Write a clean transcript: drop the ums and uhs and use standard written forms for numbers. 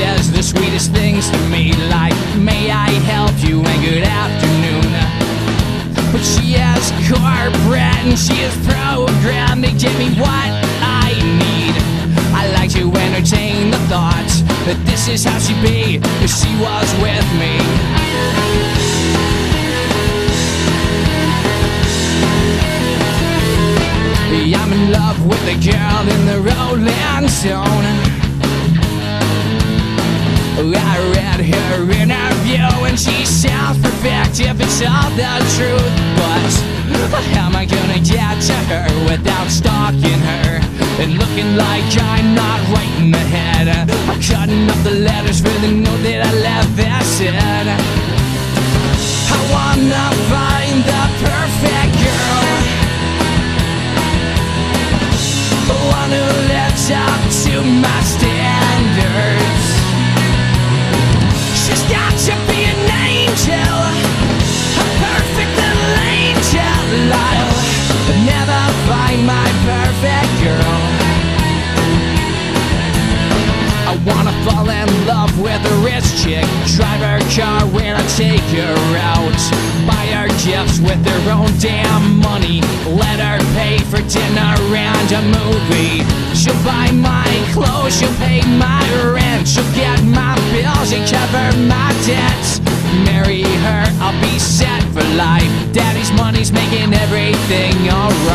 says the sweetest things to me, like, may I help you and good afternoon. But she is corporate and she is programmed to give me what I need. I like to entertain the thought that this is how she'd be if she was with me. I'm in love with a girl in the Rolling Stone. I read her interview and she sounds perfect if it's all the truth. But how am I gonna get to her without stalking her and looking like I'm not right in the head? I'm cutting up the letters for the note that I left that said, I wanna find the perfect girl, one who lives up to my standards. She's got to be an angel, a perfect little angel. I'll never find my perfect girl. I wanna fall in love with a rich chick, drive her car when I take her out, buy her gifts with her own damn money, let her pay for dinner and a movie. She'll buy my clothes, she'll pay my rent, she'll get my bills and cover my debts. Marry her, I'll be set for life. Daddy's money's making everything alright.